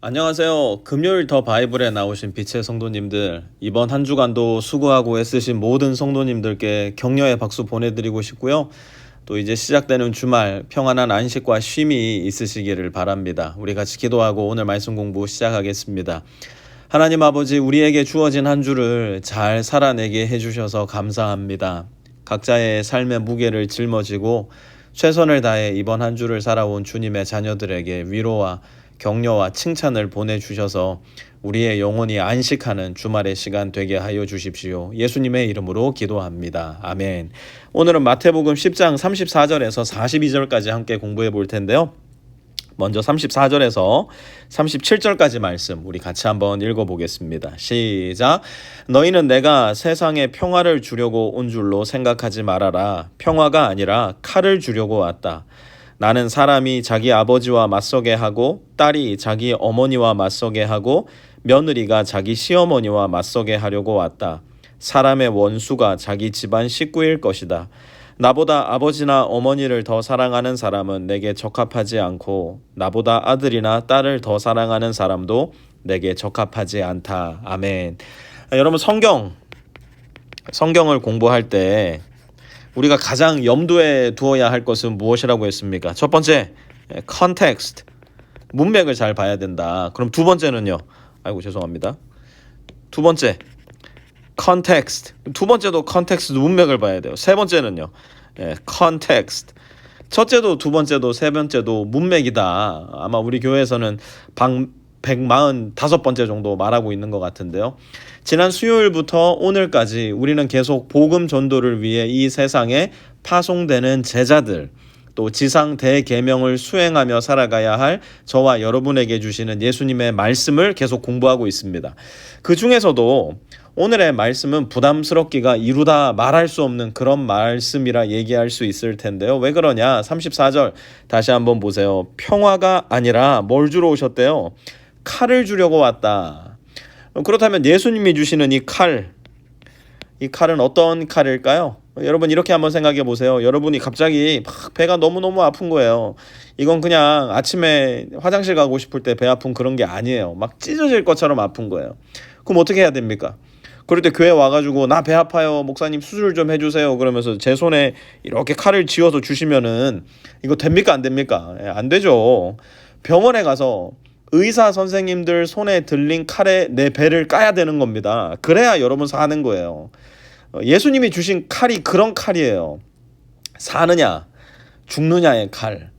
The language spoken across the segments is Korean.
안녕하세요. 금요일 더 바이블에 나오신 빛의 성도님들, 이번 한 주간도 수고하고 애쓰신 모든 성도님들께 격려의 박수 보내드리고 싶고요. 또 이제 시작되는 주말 평안한 안식과 쉼이 있으시기를 바랍니다. 우리 같이 기도하고 오늘 말씀 공부 시작하겠습니다. 하나님 아버지, 우리에게 주어진 한 주를 잘 살아내게 해주셔서 감사합니다. 각자의 삶의 무게를 짊어지고 최선을 다해 이번 한 주를 살아온 주님의 자녀들에게 위로와 격려와 칭찬을 보내주셔서 우리의 영혼이 안식하는 주말의 시간 되게 하여 주십시오. 예수님의 이름으로 기도합니다. 아멘. 오늘은 마태복음 10장 34절에서 42절까지 함께 공부해 볼 텐데요. 먼저 34절에서 37절까지 말씀 우리 같이 한번 읽어보겠습니다. 시작. 너희는 내가 세상에 평화를 주려고 온 줄로 생각하지 말아라. 평화가 아니라 칼을 주려고 왔다. 나는 사람이 자기 아버지와 맞서게 하고 딸이 자기 어머니와 맞서게 하고 며느리가 자기 시어머니와 맞서게 하려고 왔다. 사람의 원수가 자기 집안 식구일 것이다. 나보다 아버지나 어머니를 더 사랑하는 사람은 내게 적합하지 않고 나보다 아들이나 딸을 더 사랑하는 사람도 내게 적합하지 않다. 아멘. 여러분, 성경을 공부할 때 우리가 가장 염두에 두어야 할 것은 무엇이라고 했습니까? 첫 번째, context, 문맥을 잘 봐야 된다. 그럼 두 번째는요? 죄송합니다. 두 번째, context. 두 번째도 context, 문맥을 봐야 돼요. 세 번째는요? context. 첫째도 두 번째도 세 번째도 문맥이다. 아마 우리 교회에서는 145번째 정도 말하고 있는 것 같은데요. 지난 수요일부터 오늘까지 우리는 계속 복음 전도를 위해 이 세상에 파송되는 제자들, 또 지상 대계명을 수행하며 살아가야 할 저와 여러분에게 주시는 예수님의 말씀을 계속 공부하고 있습니다. 그 중에서도 오늘의 말씀은 부담스럽기가 이루다 말할 수 없는 그런 말씀이라 얘기할 수 있을 텐데요. 왜 그러냐? 34절 다시 한번 보세요. 평화가 아니라 뭘 주러 오셨대요? 칼을 주려고 왔다. 그렇다면 예수님이 주시는 이 칼은 어떤 칼일까요? 여러분, 이렇게 한번 생각해 보세요. 여러분이 갑자기 막 배가 너무너무 아픈 거예요. 이건 그냥 아침에 화장실 가고 싶을 때 배 아픈 그런 게 아니에요. 막 찢어질 것처럼 아픈 거예요. 그럼 어떻게 해야 됩니까? 그럴 때 교회 와가지고 나 배 아파요, 목사님 수술 좀 해주세요 그러면서 제 손에 이렇게 칼을 쥐어서 주시면은 이거 됩니까, 안 됩니까? 안 되죠. 병원에 가서 의사 선생님들 손에 들린 칼에 내 배를 까야 되는 겁니다. 그래야 여러분 사는 거예요. 예수님이 주신 칼이 그런 칼이에요. 사느냐 죽느냐의 칼.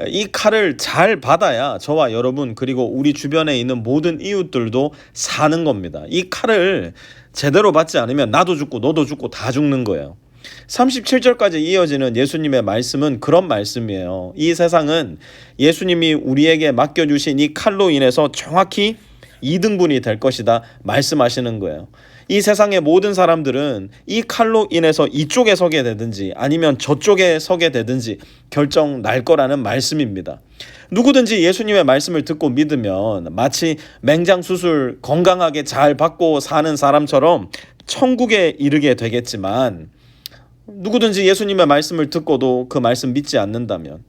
이 칼을 잘 받아야 저와 여러분 그리고 우리 주변에 있는 모든 이웃들도 사는 겁니다. 이 칼을 제대로 받지 않으면 나도 죽고 너도 죽고 다 죽는 거예요. 37절까지 이어지는 예수님의 말씀은 그런 말씀이에요. 이 세상은 예수님이 우리에게 맡겨주신 이 칼로 인해서 정확히 2등분이 될 것이다 말씀하시는 거예요. 이 세상의 모든 사람들은 이 칼로 인해서 이쪽에 서게 되든지 아니면 저쪽에 서게 되든지 결정 날 거라는 말씀입니다. 누구든지 예수님의 말씀을 듣고 믿으면 마치 맹장 수술 건강하게 잘 받고 사는 사람처럼 천국에 이르게 되겠지만, 누구든지 예수님의 말씀을 듣고도 그 말씀 믿지 않는다면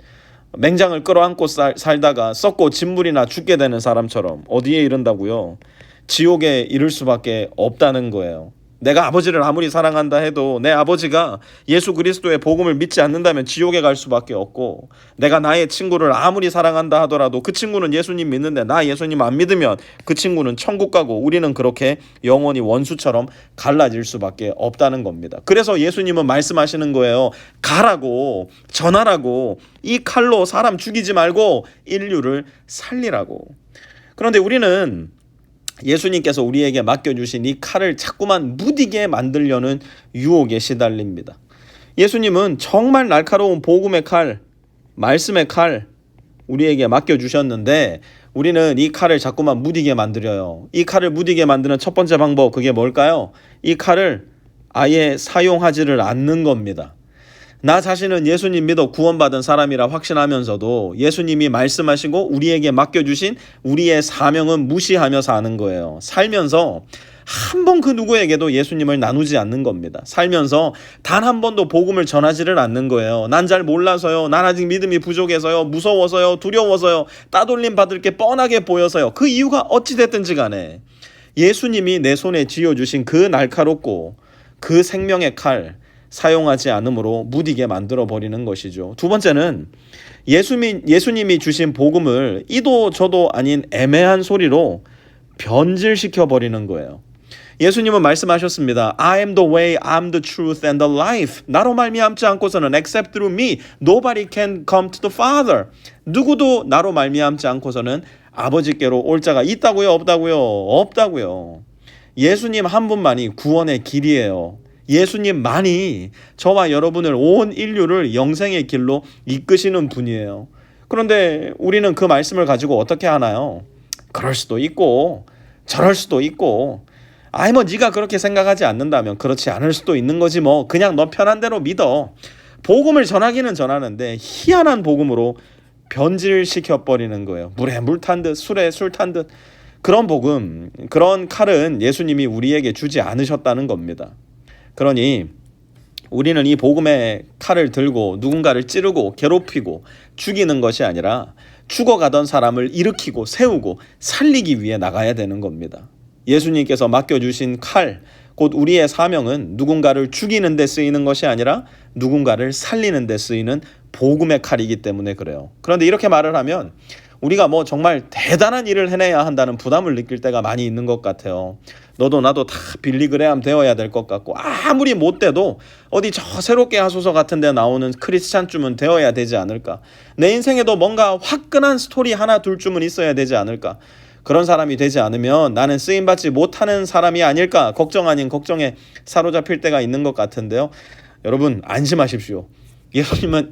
맹장을 끌어안고 살다가 썩고 진물이나 죽게 되는 사람처럼 어디에 이른다고요? 지옥에 이를 수밖에 없다는 거예요. 내가 아버지를 아무리 사랑한다 해도 내 아버지가 예수 그리스도의 복음을 믿지 않는다면 지옥에 갈 수밖에 없고, 내가 나의 친구를 아무리 사랑한다 하더라도 그 친구는 예수님 믿는데 나 예수님 안 믿으면 그 친구는 천국 가고 우리는 그렇게 영원히 원수처럼 갈라질 수밖에 없다는 겁니다. 그래서 예수님은 말씀하시는 거예요. 가라고, 전하라고, 이 칼로 사람 죽이지 말고 인류를 살리라고. 그런데 우리는 예수님께서 우리에게 맡겨주신 이 칼을 자꾸만 무디게 만들려는 유혹에 시달립니다. 예수님은 정말 날카로운 복음의 칼, 말씀의 칼 우리에게 맡겨주셨는데 우리는 이 칼을 자꾸만 무디게 만들어요. 이 칼을 무디게 만드는 첫 번째 방법, 그게 뭘까요? 이 칼을 아예 사용하지를 않는 겁니다. 나 자신은 예수님 믿어 구원받은 사람이라 확신하면서도 예수님이 말씀하시고 우리에게 맡겨주신 우리의 사명은 무시하며 사는 거예요. 살면서 한 번 그 누구에게도 예수님을 나누지 않는 겁니다. 살면서 단 한 번도 복음을 전하지를 않는 거예요. 난 잘 몰라서요. 난 아직 믿음이 부족해서요. 무서워서요. 두려워서요. 따돌림 받을 게 뻔하게 보여서요. 그 이유가 어찌됐든지 간에 예수님이 내 손에 쥐어주신 그 날카롭고 그 생명의 칼 사용하지 않으므로 무디게 만들어버리는 것이죠. 두 번째는 예수님이 주신 복음을 이도 저도 아닌 애매한 소리로 변질시켜버리는 거예요. 예수님은 말씀하셨습니다. I am the way, I'm the truth and the life. 나로 말미암지 않고서는 except through me, nobody can come to the Father. 누구도 나로 말미암지 않고서는 아버지께로 올 자가 있다고요? 없다고요? 없다고요. 예수님 한 분만이 구원의 길이에요. 예수님만이 저와 여러분을 온 인류를 영생의 길로 이끄시는 분이에요. 그런데 우리는 그 말씀을 가지고 어떻게 하나요? 그럴 수도 있고 저럴 수도 있고 아이 뭐 네가 그렇게 생각하지 않는다면 그렇지 않을 수도 있는 거지 뭐 그냥 너 편한 대로 믿어. 복음을 전하기는 전하는데 희한한 복음으로 변질시켜버리는 거예요. 물에 물 탄 듯 술에 술 탄 듯. 그런 복음, 그런 칼은 예수님이 우리에게 주지 않으셨다는 겁니다. 그러니 우리는 이 복음의 칼을 들고 누군가를 찌르고 괴롭히고 죽이는 것이 아니라 죽어가던 사람을 일으키고 세우고 살리기 위해 나가야 되는 겁니다. 예수님께서 맡겨주신 칼, 곧 우리의 사명은 누군가를 죽이는 데 쓰이는 것이 아니라 누군가를 살리는 데 쓰이는 복음의 칼이기 때문에 그래요. 그런데 이렇게 말을 하면 우리가 뭐 정말 대단한 일을 해내야 한다는 부담을 느낄 때가 많이 있는 것 같아요. 너도 나도 다 빌리그레암 되어야 될 것 같고 아무리 못 돼도 어디 저 새롭게 하소서 같은 데 나오는 크리스찬쯤은 되어야 되지 않을까. 내 인생에도 뭔가 화끈한 스토리 하나 둘쯤은 있어야 되지 않을까. 그런 사람이 되지 않으면 나는 쓰임받지 못하는 사람이 아닐까. 걱정 아닌 걱정에 사로잡힐 때가 있는 것 같은데요. 여러분 안심하십시오.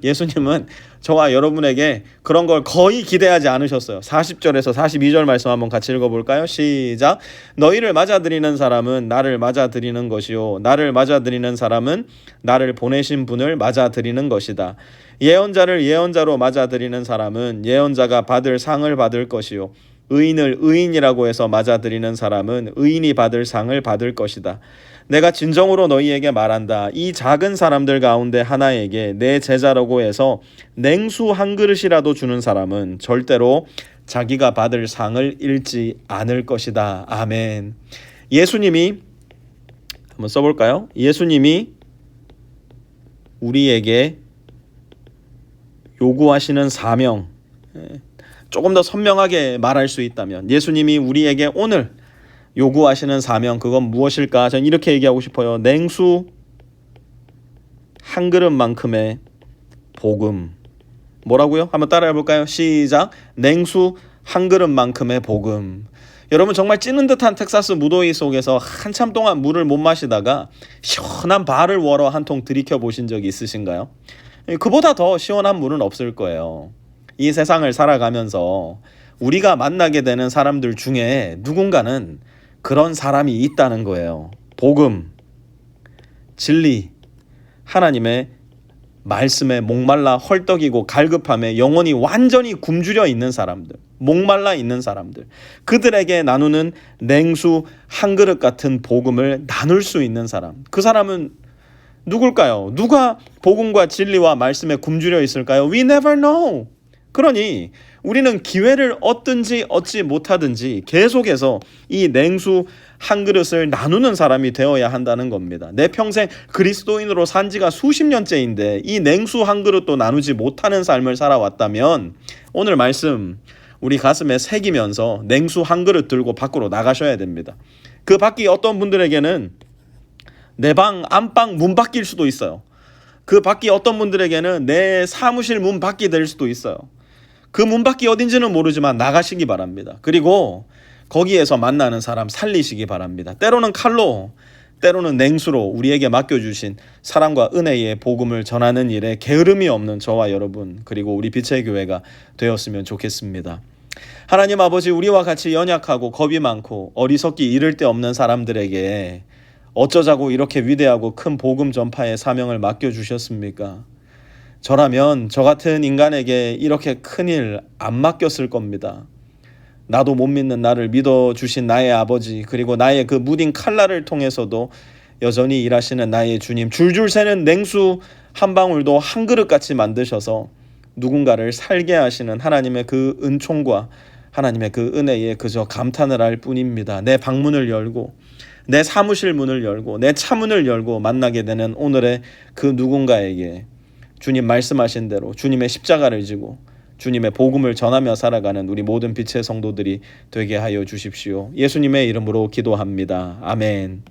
예수님은 저와 여러분에게 그런 걸 거의 기대하지 않으셨어요. 40절에서 42절 말씀 한번 같이 읽어볼까요? 시작. 너희를 맞아들이는 사람은 나를 맞아들이는 것이요 나를 맞아들이는 사람은 나를 보내신 분을 맞아들이는 것이다. 예언자를 예언자로 맞아들이는 사람은 예언자가 받을 상을 받을 것이요 의인을 의인이라고 해서 맞아들이는 사람은 의인이 받을 상을 받을 것이다. 내가 진정으로 너희에게 말한다. 이 작은 사람들 가운데 하나에게 내 제자라고 해서 냉수 한 그릇이라도 주는 사람은 절대로 자기가 받을 상을 잃지 않을 것이다. 아멘. 예수님이 한번 써볼까요? 예수님이 우리에게 요구하시는 사명, 조금 더 선명하게 말할 수 있다면 예수님이 우리에게 오늘 요구하시는 사명, 그건 무엇일까? 전 이렇게 얘기하고 싶어요. 냉수 한 그릇만큼의 복음. 뭐라고요? 한번 따라해 볼까요? 시작. 냉수 한 그릇만큼의 복음. 여러분 정말 찌는 듯한 텍사스 무더위 속에서 한참 동안 물을 못 마시다가 시원한 발을 월어 한 통 들이켜 보신 적이 있으신가요? 그보다 더 시원한 물은 없을 거예요. 이 세상을 살아가면서 우리가 만나게 되는 사람들 중에 누군가는 그런 사람이 있다는 거예요. 복음, 진리, 하나님의 말씀에 목말라 헐떡이고 갈급함에 영혼이 완전히 굶주려 있는 사람들, 목말라 있는 사람들, 그들에게 나누는 냉수 한 그릇 같은 복음을 나눌 수 있는 사람, 그 사람은 누굴까요? 누가 복음과 진리와 말씀에 굶주려 있을까요? We never know. 그러니 우리는 기회를 얻든지 얻지 못하든지 계속해서 이 냉수 한 그릇을 나누는 사람이 되어야 한다는 겁니다. 내 평생 그리스도인으로 산 지가 수십 년째인데 이 냉수 한 그릇도 나누지 못하는 삶을 살아왔다면 오늘 말씀 우리 가슴에 새기면서 냉수 한 그릇 들고 밖으로 나가셔야 됩니다. 그 밖이 어떤 분들에게는 내 방 안방 문 밖일 수도 있어요. 그 밖이 어떤 분들에게는 내 사무실 문 밖이 될 수도 있어요. 그 문 밖이 어딘지는 모르지만 나가시기 바랍니다. 그리고 거기에서 만나는 사람 살리시기 바랍니다. 때로는 칼로, 때로는 냉수로 우리에게 맡겨주신 사랑과 은혜의 복음을 전하는 일에 게으름이 없는 저와 여러분, 그리고 우리 빛의 교회가 되었으면 좋겠습니다. 하나님 아버지, 우리와 같이 연약하고 겁이 많고 어리석기 이를 데 없는 사람들에게 어쩌자고 이렇게 위대하고 큰 복음 전파의 사명을 맡겨주셨습니까? 저라면 저 같은 인간에게 이렇게 큰일 안 맡겼을 겁니다. 나도 못 믿는 나를 믿어주신 나의 아버지, 그리고 나의 그 무딘 칼날을 통해서도 여전히 일하시는 나의 주님, 줄줄 새는 냉수 한 방울도 한 그릇같이 만드셔서 누군가를 살게 하시는 하나님의 그 은총과 하나님의 그 은혜에 그저 감탄을 할 뿐입니다. 내 방문을 열고 내 사무실 문을 열고 내 차문을 열고 만나게 되는 오늘의 그 누군가에게 주님 말씀하신 대로 주님의 십자가를 지고 주님의 복음을 전하며 살아가는 우리 모든 빛의 성도들이 되게 하여 주십시오. 예수님의 이름으로 기도합니다. 아멘.